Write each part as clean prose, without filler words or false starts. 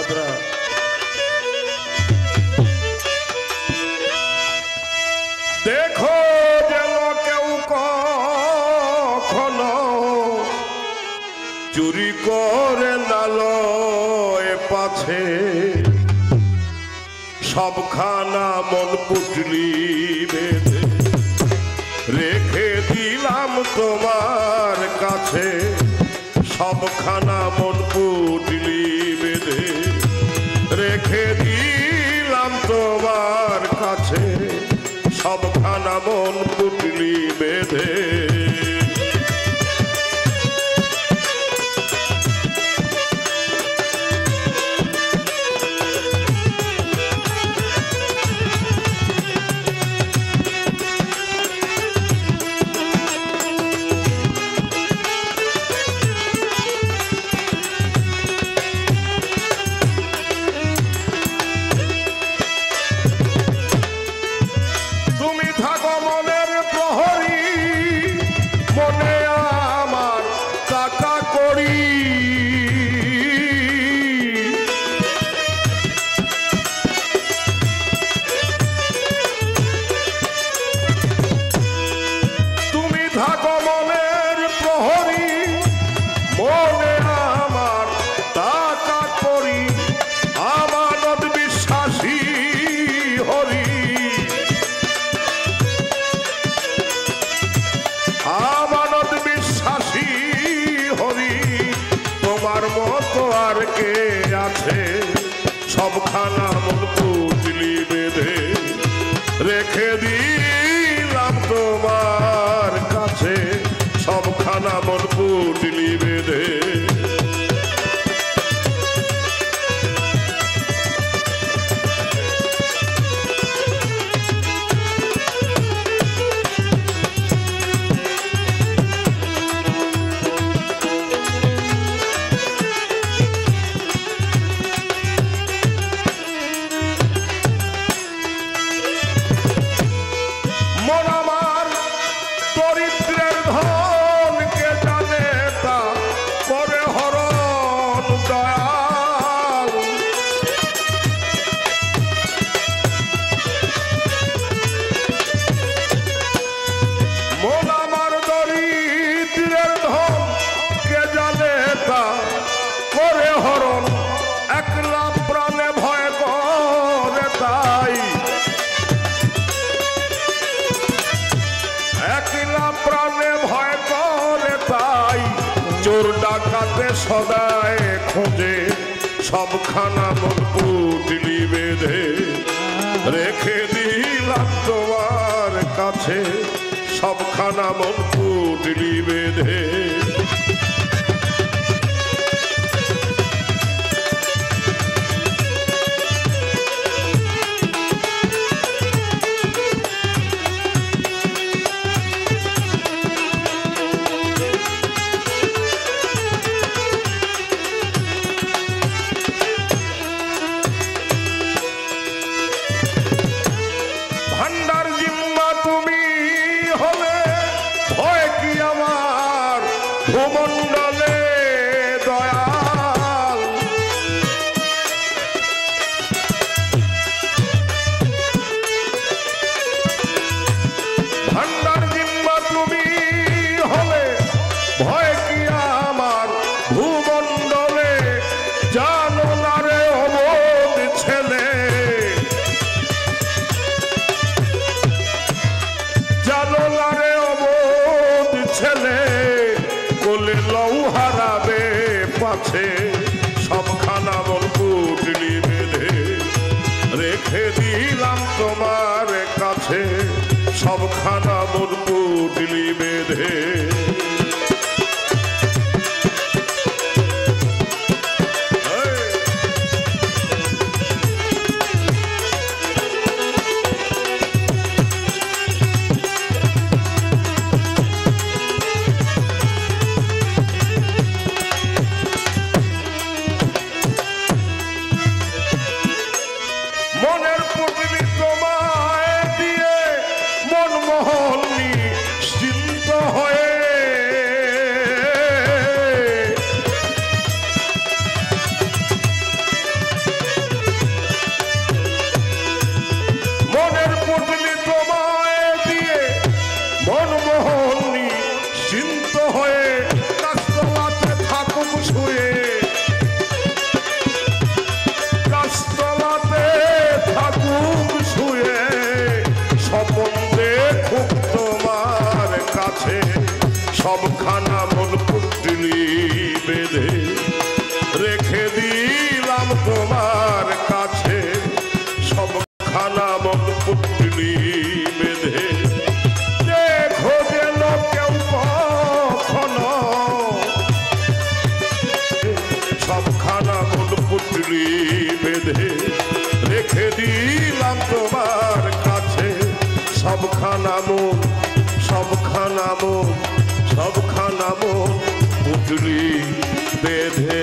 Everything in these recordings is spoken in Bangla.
দাদরা। দেখো যেন কেউ কখনো চুরি করে নালয় পাছে, সবখানা মন পুটলি বেঁধে রেখে দিলাম তোমার কাছে, সবখানা মন পুটলি বেঁধে রেখে দিলাম তোমার কাছে, সবখানা মন পুটলি বেঁধে। সবখানা মন পুটলি বেঁধে রেখে দিলাম তোমার কাছে, সবখানা মন পুটলি বেঁধে। চোর ডাকাতে সদায় খোঁজে, সবখানা মন পুটলি বেঁধে রেখে দিলাম তোমার কাছে, সবখানা মন পুটলি বেঁধে। সবখানা মন পুটলি বেঁধে রেখে দিলাম তোমার কাছে সবখানা মন পুটলি বেঁধে দেখো যেন কেউ কখনো সবখানা মন পুটলি বেঁধে রেখে দিলাম তোমার কাছে সবখানা মন সবখানা মন সবখানা মন পুটলি বেঁধে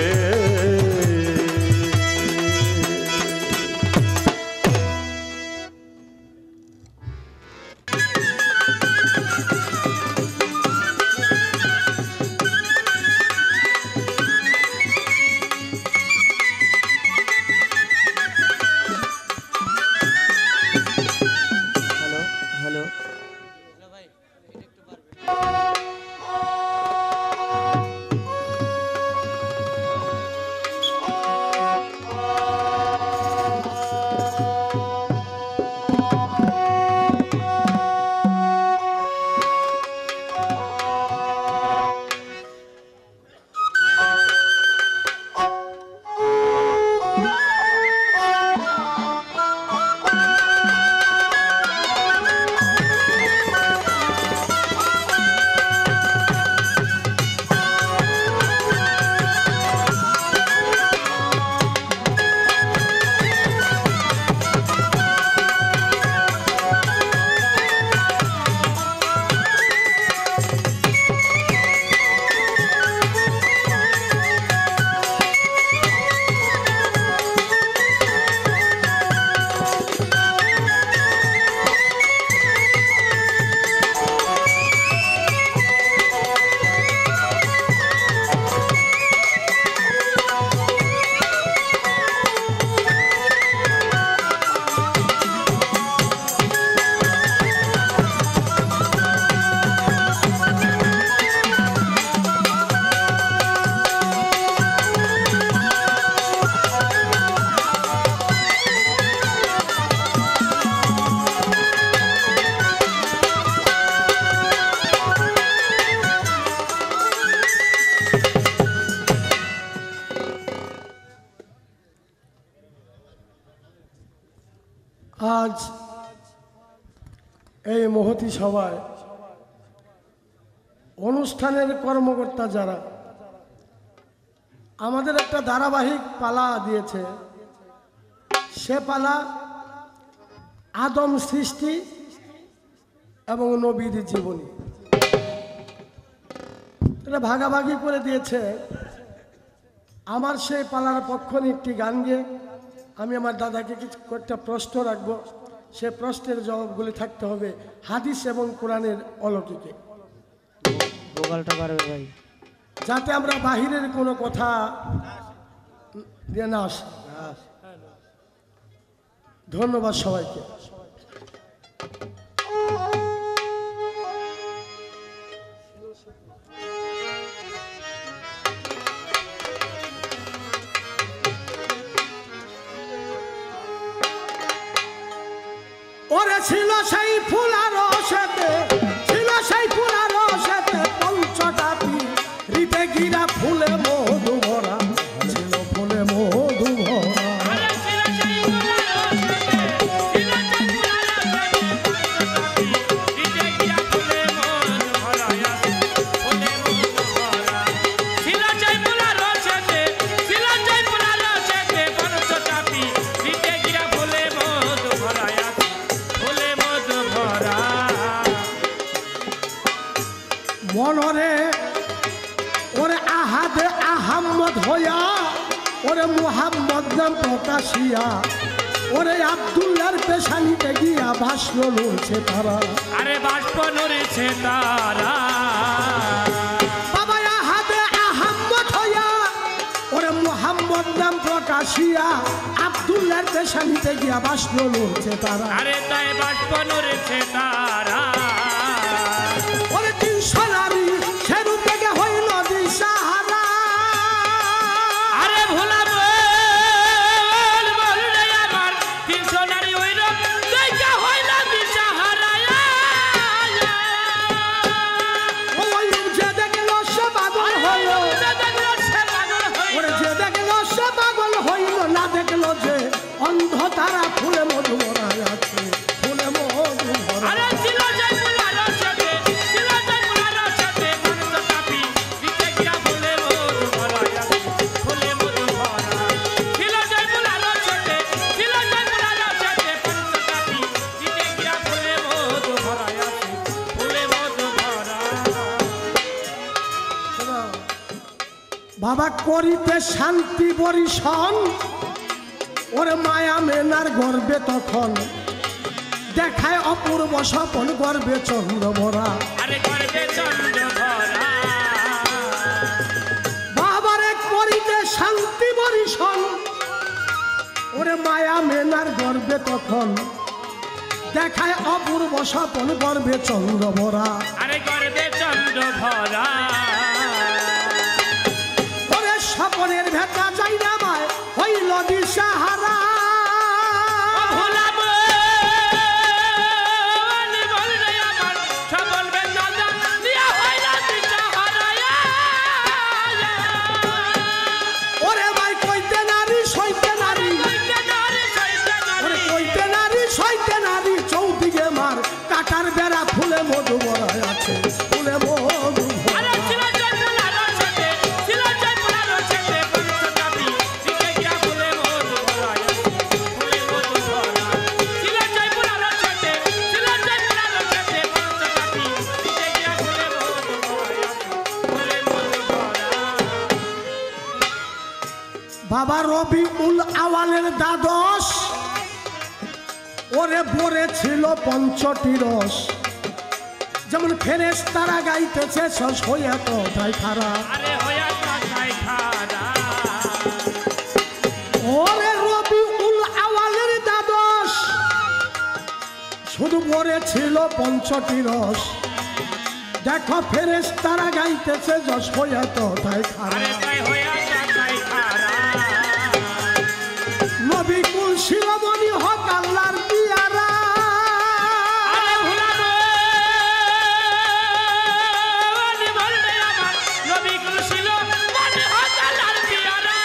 আজ এই মহতি সভায় অনুষ্ঠানের কর্মকর্তা যারা আমাদের একটা ধারাবাহিক পালা দিয়েছে, সে পালা আদম সৃষ্টি এবং নবীর জীবনী, এটা ভাগাভাগি করে দিয়েছে। আমার সেই পালার পক্ষ নিয়ে একটি গান গেয়ে আমি আমার দাদাকে কিছু একটা প্রশ্ন রাখবো, সে প্রশ্নের জবাবগুলি থাকতে হবে হাদিস এবং কোরআনের অলৌকিকে, ভাই, যাতে আমরা বাহিরের কোনো কথা দিয়ে না আসি। ধন্যবাদ সবাইকে। ওরে ছিল সেই ফুলার রসেতে, ছিল সেই ফুলার রসেতে পঞ্চটা রীতে গিরা ফুলে মধু ভরা, ছিল ফুলে মধু ভরা। মনরে ওরে আহাদে আহম্মদ হইয়া, ওরে মুহাম্মদ নাম প্রকাশিয়া, ওরে আব্দুল্লাহর পেশানিতে গিয়া ভাষ্য নড়ছে তারা, আরে বাষ্প নড়েছে তারা। বাবা আহাদে আহম্মদ হইয়া, ওরে মুহাম্মদ নাম প্রকাশিয়া, আব্দুল্লাহর পেশানিতে গিয়া ভাষ্য নড়ছে তারা, আরে তাই বাষ্প নড়েছে তারা। ওরে 300 নারী সেরু থেকে হইল দিশাহারা, আরে ভোলা বল রে আমার 300 নারী হইল দেখা হইল দিশাহারা। ওই যে গন্ধ তারা ফুলে মধু ভরা আছে, ফুলে মধু ভরা। আরে ছিল জয় ফুলার রসতে, ছিল জয় ফুলার রসতে, মানুষ কাপি দিতে গিয়া ফুলে মধু ভরা আছে, ফুলে মধু ভরা। ছিল জয় ফুলার রসতে, ছিল জয় ফুলার রসতে, মানুষ কাপি দিতে গিয়া ফুলে মধু ভরা আছে, ফুলে মধু ভরা। বাবা করিতে শান্তি বরিশন, ওরে মায়া মেনার গর্বে তখন দেখায় অপূর্ব স্বপন, গর্বে চন্দ্র ভরা। আরে গর্বে চন্দ্র ভরা, বাবারে করিতে শান্তি বরিশন, ওরে মায়া মেনার গর্বে তখন দেখায় অপূর্ব স্বপন, গর্বে চন্দ্র ভরা। আরে গর্বে চন্দ্র ভরা। ওরে স্বপনের ভেতা যাই না মায় হইল দিশাহারা। ভোলাবো নি বলরে আমার সবল বেদনা দিয়া হইলা দিশাহারা। ওরে ভাই কইতে নারী সইতে নারী, কইতে নারী সইতে ওরে নারী, কইতে নারী সইতে নারী, চৌদিকে মার কাটার বেড়া ফুলে মধু ভরা আছে, ফুলে মধু ভরা। আরে ছিল জয় ফুলার রসতে, ছিল জয় ফুলার রসতে, মানুষ কাপি দিতে গিয়া ফুলে মধু ভরা আছে, ফুলে মধু ভরা। ছিল জয় ফুলার রসতে, ছিল জয় ফুলার রসতে, মানুষ কাপি দিতে গিয়া ফুলে মধু ভরা আছে, ফুলে মধু ভরা। বাবা রবিউল আওয়ালের দ্বাদশ, ওরে ভরে ছিল পঞ্চটি রস, যেমন ফেরেশতারা গাইতেছে সস হইয়া তো তাই খারাপ। আরে হইয়া কাটাই খারা, ওরে রবিউল আওয়ালের দ্বাদশ, শুধু ভরে ছিল পঞ্চটি রস, দেখো ফেরেশতারা গাইতেছে যশ হইয়া তো তাই আরে খারাপ। তাই হইয়া কাটাই খারা। নবী কুল শিরোমণি হক আল্লাহর পিয়ারা। আরে ভুলাবো নি বলরে আমার নবী কুল ছিল মনে হতালার পিয়ারা।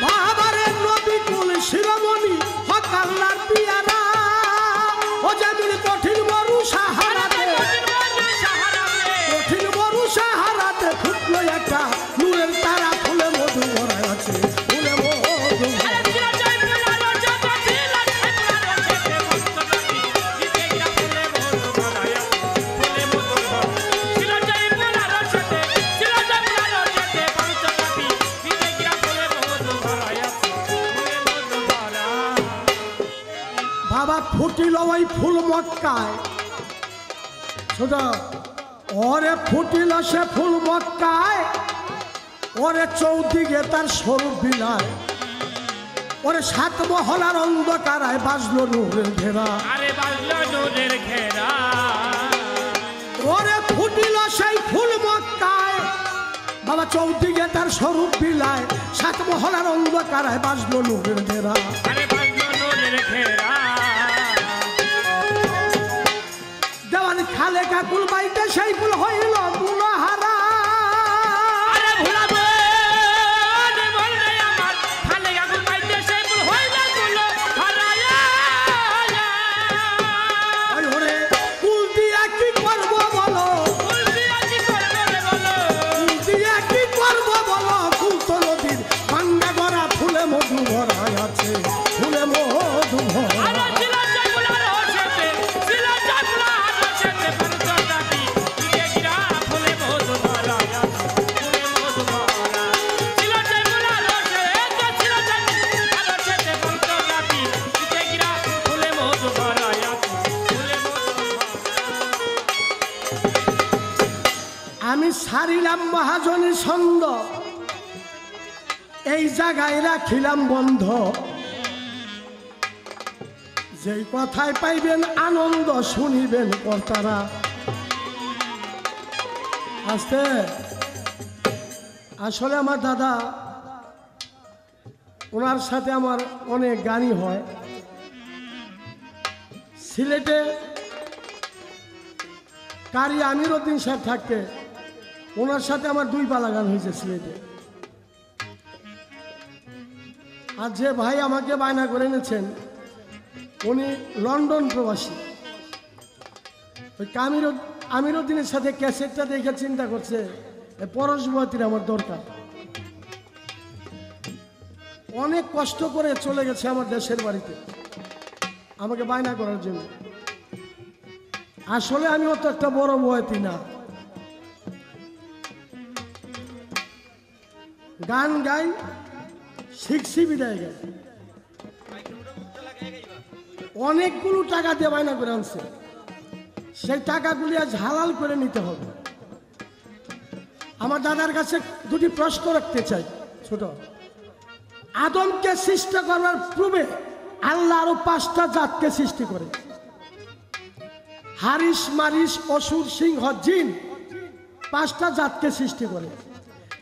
বাবারে নবী কুল শিরোমণি হক আল্লাহর পিয়ারা। ও যেমন কঠিন মরু সাহারাতে, কঠিন মরু সাহারাতে ফুটলো একটা নূরের তারা, ফুলে মধু ভরা আছে, ফুলে মধু ভরা। আরে ছিল জয় ফুলার রসতে, ছিল জয় ফুলার রসতে, মানুষ কাপি দিতে গিয়া ফুলে মধু ভরা আছে, ফুলে মধু ভরা। ছিল জয় ফুলার রসতে, ছিল জয় ফুলার রসতে, মানুষ কাপি দিতে গিয়া ফুলে মধু ভরা আছে, ফুলে মধু ভরা। বাবা ফুটিল ওই ফুল মক্কায়, শোনো ওরে ফুটিল সে ফুল মক্কায়, ওরে চৌদিকে তার স্বরূপ বিলায়, ওরে সাত মহলার অন্ধকারায় বাজলো নূরের ঘেরা। আরে বাজলো নূরের ঘেরা, ওরে ফুটিল সেই ফুল মক্কায়, বাবা চৌদিকে তার স্বরূপ বিলায়, সাত মহলার অন্ধকারায় বাজলো নূরের ঘেরা। আরে বাজলো নূরের ঘেরা। দেওয়ান খালে কাকুল বাইতে সেই ফুল হইল গুণহারা। আরে ভুলাবো নি বলরে আমার খালে আগুন পাইতে সেই ফুল হইলা গুলো হারায়া। ওই ওরে কুল দিয়া কি করব বলো, ফুল দিয়া কি করবে রে বলো, কুল দিয়া কি করব বলো, কুল তো নদীর ভাঙ্গা গড়া, ফুলে মধু ভরা আছে, ফুলে মধু ভরা। আরে ছিল জয় ফুলার রসতে, ছিল জয় ফুলার রসতে, মানুষ কাপি দিতে গিয়া ফুলে মধু ভরা আছে, ফুলে মধু ভরা। ছিল জয় ফুলার রসতে, ছিল জয় ফুলার রসতে, মানুষ কাপি দিতে গিয়া ফুলে মধু ভরা আছে, ফুলে মধু ভরা। আমি সারিলাম মহাজনী ছন্দ, এই জায়গায় রাখিলাম বন্ধ, যেই কথায় পাইবেন আনন্দ শুনিবেন কর্তারা। আস্তে আসলে আমার দাদা, ওনার সাথে আমার অনেক গানই হয়। সিলেটে কারি আমির উদ্দিন সাহেব থাকতে ওনার সাথে আমার দুই পালা গান হয়েছে সিলেটে। আর যে ভাই আমাকে বায়না করে এনেছেন উনি লন্ডন প্রবাসী। ওই আমিরুদ্দিনের সাথে ক্যাসেটটা দেখে চিন্তা করছে পরশ বয়াতির আমার দরকার। অনেক কষ্ট করে চলে গেছে আমার দেশের বাড়িতে আমাকে বায়না করার জন্য। আসলে আমি অত একটা বড় বয়াতি না, গান গাই শিখছি বিদায় গাই। অনেকগুলো টাকা দিয়ে বায়না করে আনছে, সেই টাকাগুলি আজ হালাল করে নিতে হবে। আমার দাদার কাছে দুটি প্রশ্ন রাখতে চাই। ছোট, আদমকে সৃষ্টি করার পূর্বে আল্লাহ আরো 5টা জাতকে সৃষ্টি করে। হারিস, মারিস, অসুর, সিংহ, জিন 5টা জাতকে সৃষ্টি করে।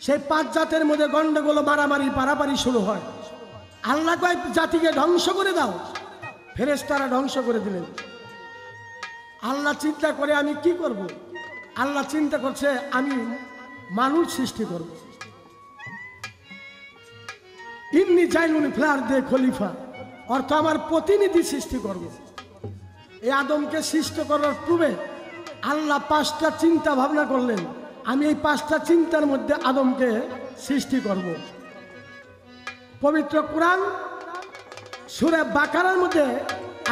সেই 5 জাতের মধ্যে গন্ডগোল, মারামারি, পারাপারি শুরু হয়। আল্লাহ কয় জাতিকে ধ্বংস করে দাও, ফেরেশতারা ধ্বংস করে দিলেন। আল্লাহ চিন্তা করে আমি কি করব? আল্লাহ চিন্তা করছে আমি মানুষ সৃষ্টি করব। ইন্নি জাইলুন ফিল আরদি খলিফা, অর্থ আমার প্রতিনিধি সৃষ্টি করব। এই আদমকে সৃষ্টি করার পূর্বে আল্লাহ 5টা চিন্তা ভাবনা করলেন, আমি এই 5টা চিন্তার মধ্যে আদমকে সৃষ্টি করব। পবিত্র কোরআন সূরা বাকারার মধ্যে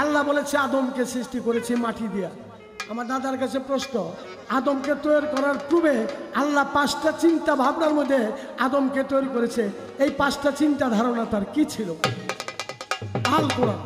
আল্লাহ বলেছে আদমকে সৃষ্টি করেছি মাটি দিয়া। আমার দাদার কাছে প্রশ্ন, আদমকে তৈরি করার পূর্বে আল্লাহ 5টা চিন্তা ভাবনার মধ্যে আদমকে তৈরি করেছে, এই 5টা চিন্তা ধারণা তার কি ছিল? আল কোরআন।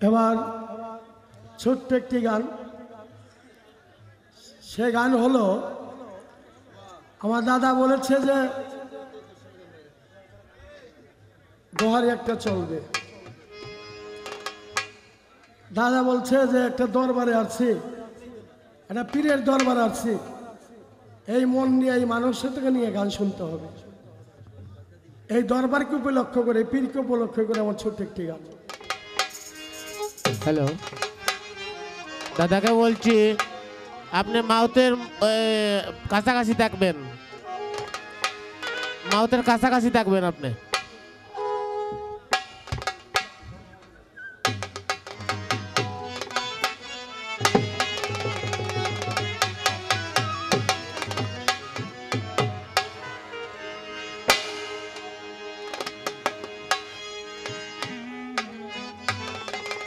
এবার ছোট্ট একটি গান, সে গান হলো, আমার দাদা বলেছে যে দোহারি একটা চলবে। দাদা বলছে যে একটা দরবারে আসছি, একটা পীরের দরবারে আসছি, এই মন নিয়ে এই মানুষের থেকে নিয়ে গান শুনতে হবে। এই দরবারকে উপলক্ষ করে, পীরকে উপলক্ষ করে আমার ছোট্ট একটি গান। হ্যালো, দাদাকে বলছি আপনি মাউথের কাছাকাছি থাকবেন, মাউথের কাছাকাছি থাকবেন আপনি।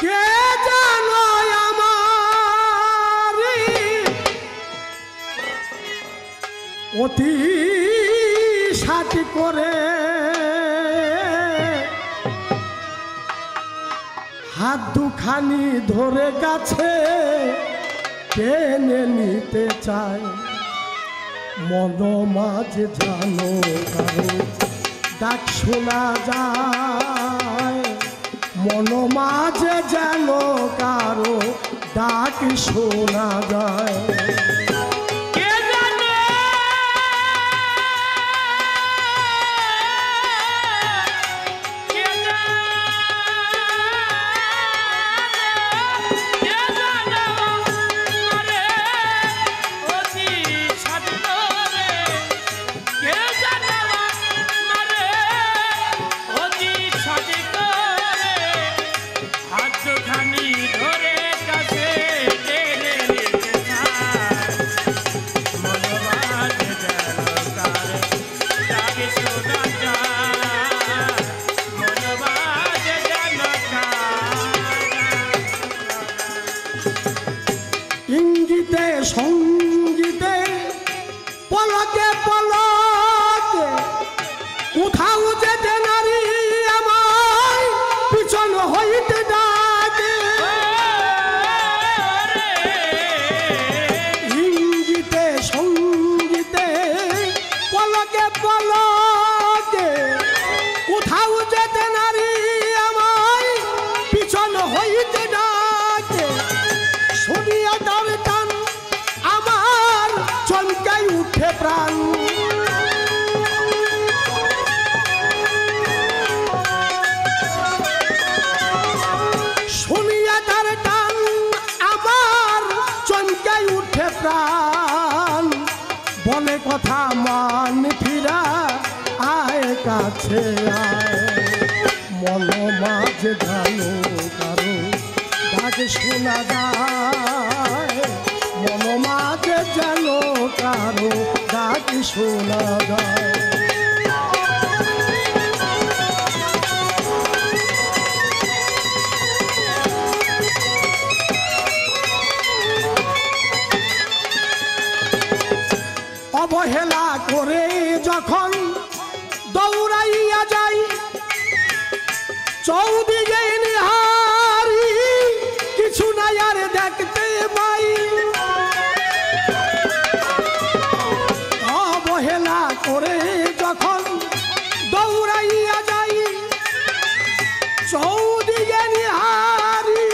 কে জানো আমার অতি সাথী করে হাত দুখানি ধরে কাছে টেনে নিতে চায়, মন মাঝে জানো কারো ডাক শোনা যায়, মন মাঝে যেন কারো ডাক শোনা যায়। ইঙ্গিতে সঙ্গীতে পলকে পলকে কোথাও যেতে নারী আমায় পিছন হইতে ডাকে, ইঙ্গিতে সঙ্গীতে পলকে পলকে কোথাও যেতে নারী আমায় পিছন হইতে ডাকে, উঠে প্রাণ। শুনিয়া তার টান আমার চমকাই উঠে প্রাণ। বলে কথা মান ফিরা আয় কাছে আয়। মন মাঝে জানো কারো ডাক শোনা যায়। মন মাঝে জানো কারো ডাক শোনা যায়। অবহেলা করে যখন দৌড়াইয়া যাই চৌদিকে নিহারি কিছু নাই আর দেখতে পাই। অবহেলা করে যখন দৌড়াইয়া যাই চৌদিকে নিহারি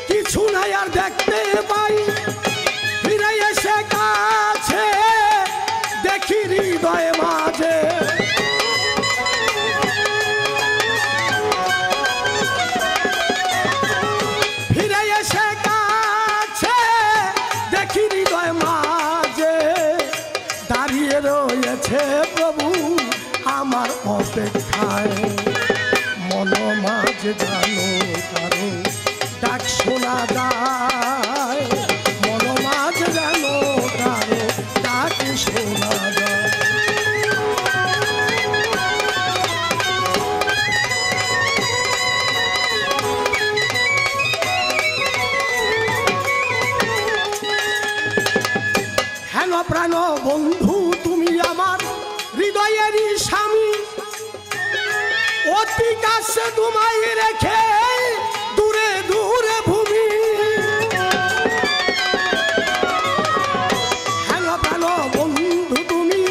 কিছু নাই আর দেখতে পাই। ফিরে এসে কাছে দেখি হৃদয় মাঝে ফিরে এসে কাছে দেখি হৃদয় মাঝে দাঁড়িয়ে রয়েছে প্রভু আমার অপেক্ষায়। মন মাঝে জানো কারো ডাক শোনা যায়। মন মাঝে জানো কারো ডাক শোনা যায়। হেন প্রাণ বন্ধু তুমি আমার হৃদয়েরই স্বামী। অতি কাছে তোমায় রেখে দূরে দূরে ভূমি। হেন প্রাণ বন্ধু তুমি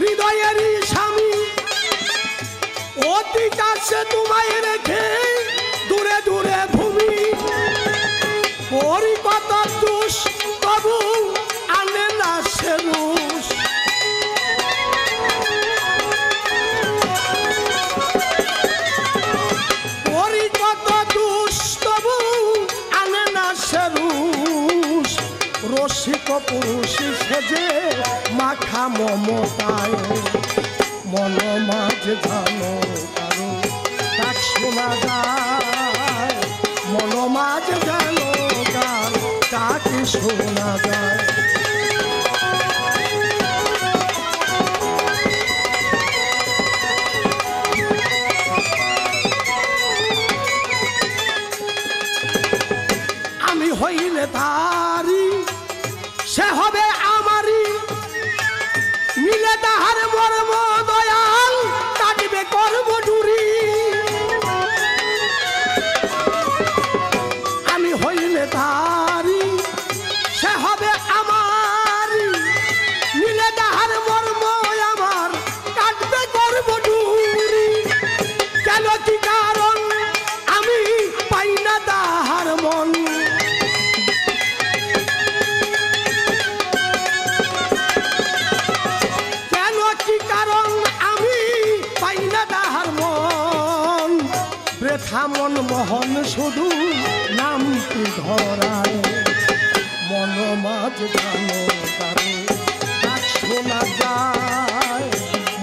হৃদয়েরই স্বামী। অতি কাছে তোমায় রেখে দূরে দূরে ভূমি। করি কত দোষ তবু আনে না সে রোষ। করি কত দোষ তবু আনে না সে রোষ। রসিক পুরুষী সেজে মাখা মমতায়। মন মাঝে জানো কারো ডাক শোনা যায়। মন মাঝে জানো কারো ডাক শোনা যায়। আমি হইলে তারি সে হবে আমারই। মিলে তাহার মর্ম দয়াল কাটবে কর্ম ডুরি। আমি হইলে তারি সে হবে আমারই। মিলে তাহার মর্ম আমার কাটবে কর্ম ডুরি। কেন কি কারণ আমি পাই না তাহার মন। কেন কি কারণ আমি পাই না তাহার মন। বৃথা মন মোহন শুধু নামটি ধরায়। মন মাঝে জানো কারো ডাক শোনা যায়।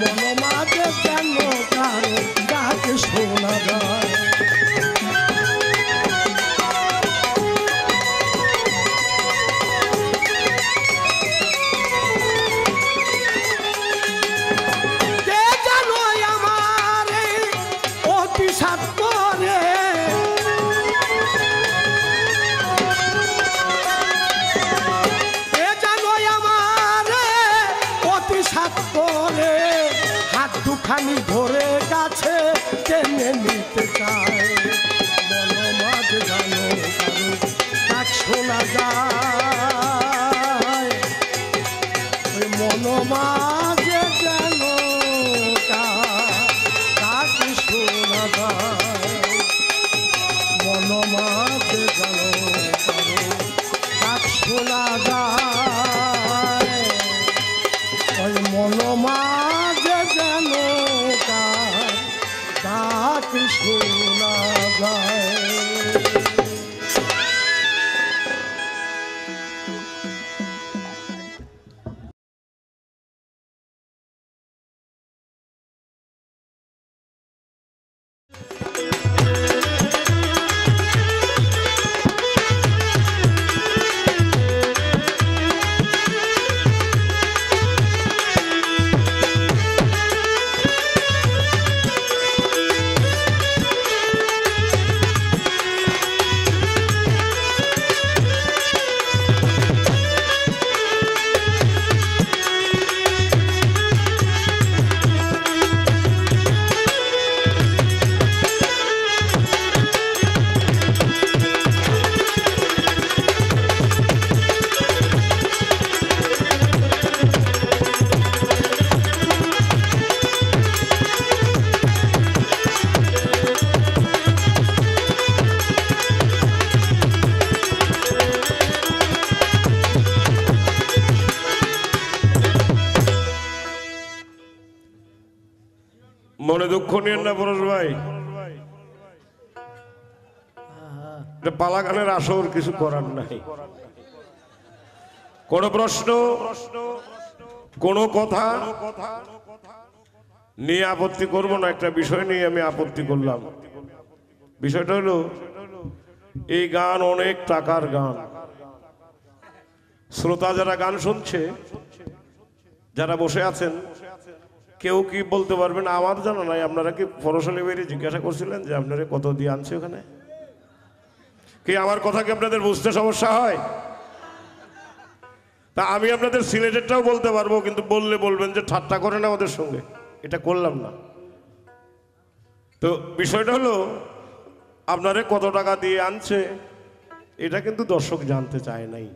মন মাঝে জানো কারো ডাক শোনা যায়। কে জানো আমারে অতিশাত করে। কে জানো আমারে অতিশাত করে। হাত দুখানি ধরে কাছে টেনে নিতে চায়। মন মাঝে জানো কারো ডাক শোনা যায়। ওই মন মাঝে জানো ডাক শোনা যায়। মন মাঝে জানো কারো ডাক শোনা যায়। মন মাঝে যেন ডাক শোনা যায়। মনে দুঃখ নিয়েন না পরশ ভাই, পালা গানের আসর কিছু করার নাই। কোন প্রশ্ন কোন কথা নিয়ে আপত্তি করব না, একটা বিষয় নিয়ে আমি আপত্তি করলাম। বিষয়টা হলো এই গান অনেক টাকার গান। শ্রোতা যারা গান শুনছে, যারা বসে আছেন, কেউ কি বলতে পারবেন? আমার জানা নাই। আপনারা কি পরশালী বাইরে জিজ্ঞাসা করছিলেন যে আপনারা কত দিয়ে আনছে ওখানে? কি আমার কথা কি আপনাদের বুঝতে সমস্যা হয়? তা আমি আপনাদের সিলেটেরটাও বলতে পারবো, কিন্তু বললে বলবেন যে ঠাট্টা করেন আমাদের সঙ্গে। এটা করলাম না। তো বিষয়টা হলো আপনারা কত টাকা দিয়ে আনছে এটা কিন্তু দর্শক জানতে চায় নাই।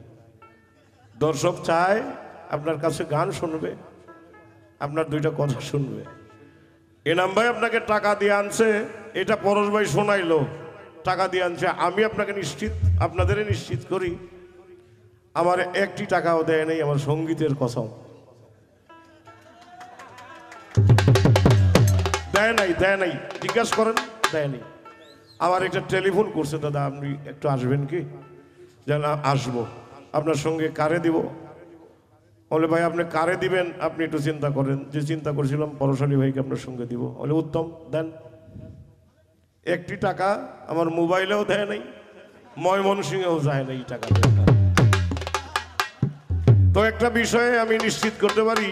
দর্শক চায় আপনার কাছে গান শুনবে, আপনার দুইটা কথা শুনবে। এনাম ভাই আপনাকে টাকা দিয়ে আনছে, এটা পরশ ভাই শোনাইলো টাকা দিয়ে আনছে। আমি আপনাকে নিশ্চিত, আপনাদের নিশ্চিত করি, আমার একটি টাকাও দেয় নাই আমার সঙ্গীতের কসম। দেয় নাই, জিজ্ঞাসা করেন, দেয় নাই। আমার একটা টেলিফোন করছে, দাদা আপনি একটু আসবেন কি? যেন আসবো, আপনার সঙ্গে কারে দিব? বলে ভাই আপনি কারে দিবেন আপনি একটু চিন্তা করেন। যে চিন্তা করছিলাম পরশালী ভাইকে আপনার সঙ্গে দিব। বলে উত্তম, দেন। একটি টাকা আমার মোবাইলেও দেয় নাই, ময়মনসিংহেও যায় নাই টাকা। তো একটা বিষয়ে আমি নিশ্চিত করতে পারি,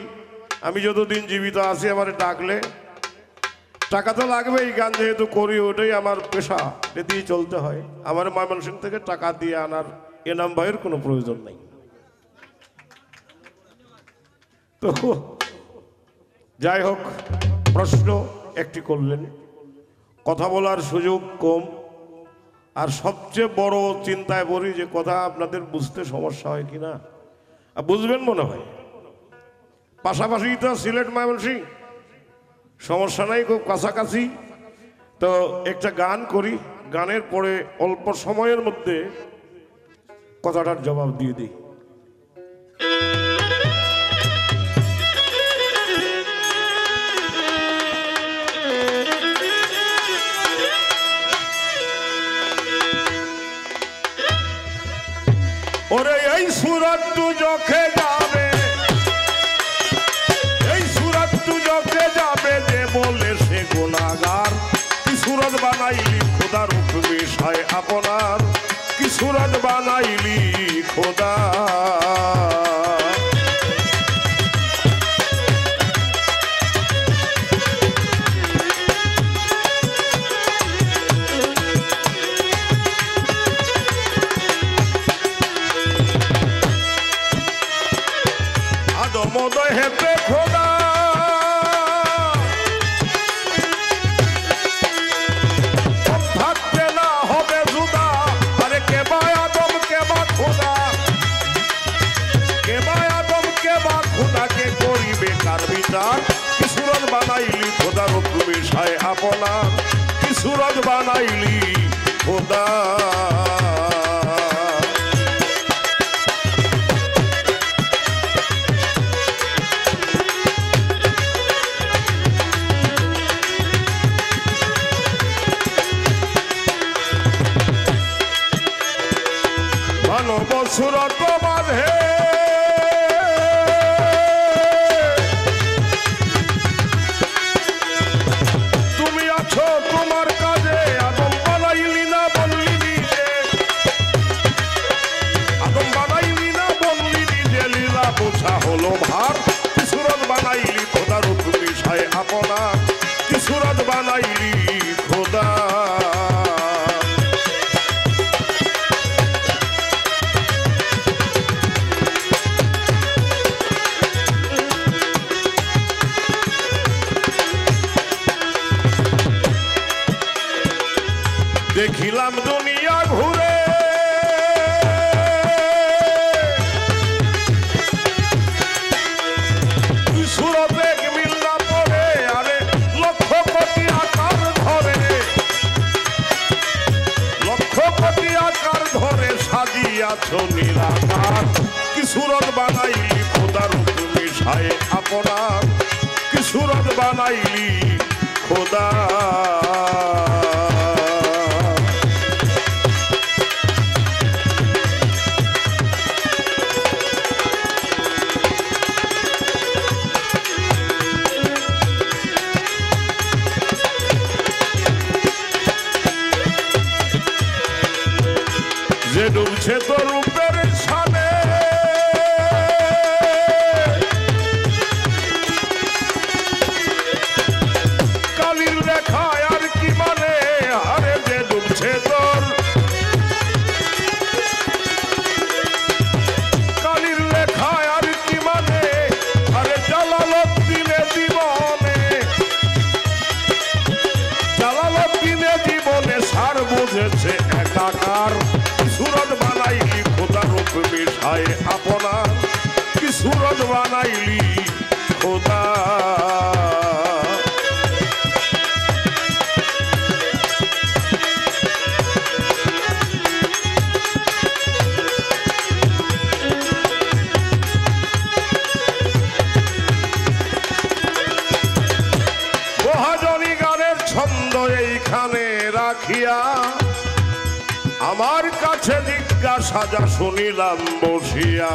আমি যতদিন জীবিত আছি আমার ডাকলে টাকা তো লাগবেই। গান যেহেতু করি ওটাই আমার পেশা, এটা দিয়ে চলতে হয়। আমার ময়মনসিংহ থেকে টাকা দিয়ে আনার এনাম ভাইয়ের কোনো প্রয়োজন নাই। তো যাই হোক, প্রশ্ন একটি করলেন, কথা বলার সুযোগ কম, আর সবচেয়ে বড় চিন্তায় পড়ি যে কথা আপনাদের বুঝতে সমস্যা হয় কিনা। বুঝবেন মনে হয়, পাশাপাশি তো সিলেট ময়মনসিংহ, সমস্যা নাই, খুব কাছাকাছি। তো একটা গান করি, গানের পরে অল্প সময়ের মধ্যে কথাটার জবাব দিয়ে দিই। ওরে এই সুরত তু যখে যাবে, এই সুরত তু যখে যাবে, যে বলে সে গুনাহগার। কি সুরত বানাইলি খোদার হুকুমে সায় আপনার, কি সুরত বানাইলি খোদা। মদয় হেপে খোদা, থাকতে না হবে জুদা। আরে কে বা আদম কে বা খোদা, কে বা আদম কে বা খোদাকে করিবে কার বিচার। কি সুরত বানাইলি খোদার হুকুমে সায় আপনার, কি সুরত বানাইলি খোদা। মানব সুরত মাঝে তুমি আছো তোমার কাজে আদম বানাইলি না বললি নিজে আদম বানাইলি না বললি নিজে লীলা বোঝা হলো ভার কি সুরত বানাইলি খোদার তুমি সায় আপনা কি সুরত বানাইলি খোদা দেখিলাম দুনিয়া ঘুরে সুরতে মিল না পড়ে আরে লক্ষ কোটি আকার ধরে লক্ষ কোটি আকার ধরে সাজিয়াছ নিরাকার কি সুরত বানাইলি খোদার তুমি সায় আপনার কি সুরত বানাইলি খোদা যে ডুবছে তো রূপের সামনে কালির লেখায় আর কি মানে আরে যে ডুবছে তোর কালির লেখায় আর কি মানে আরে জালালউদ্দিনে জীবনে জালালউদ্দিনে জীবনে সার বুঝেছে একাকার সুরত বানাইলি খোদা রূপ মিশায় আপনা কি সুরত বানাইলি খোদা মহাজনী গানের ছন্দ এইখানে রাখিয়া আমার কাছে জিজ্ঞাসা যা শুনিলাম বসিয়া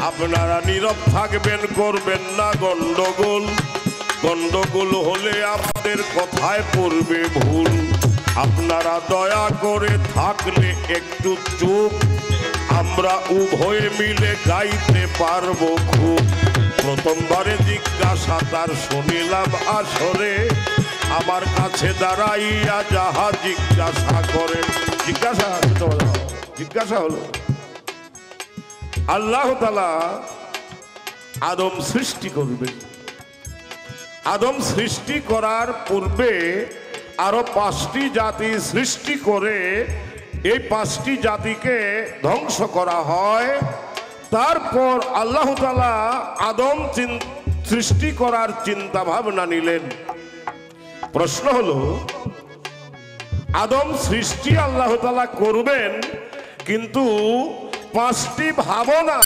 আপনারা নীরব থাকবেন করবেন না গন্ডগোল গন্ডগোল হলে আপনাদের কথায় পড়বে ভুল আপনারা দয়া করে থাকলে একটু চুপ আমরা উভয়ে মিলে গাইতে পারবো খুব প্রথমবারে জিজ্ঞাসা তার শুনিলাম আসরে আমার কাছে দাঁড়াইয়া যাহা জিজ্ঞাসা করেন জিজ্ঞাসা হলো আল্লাহ তাআলা আদম সৃষ্টি করবেন আদম সৃষ্টি করার পূর্বে আরো 5টি জাতি সৃষ্টি করে এই 5টি জাতিকে ধ্বংস করা হয় তারপর আল্লাহ তাআলা আদম সৃষ্টি করার চিন্তা ভাবনা নিলেন প্রশ্ন হলো আদম সৃষ্টি আল্লাহ তাআলা করবেন কিন্তু 5টি ভাবনা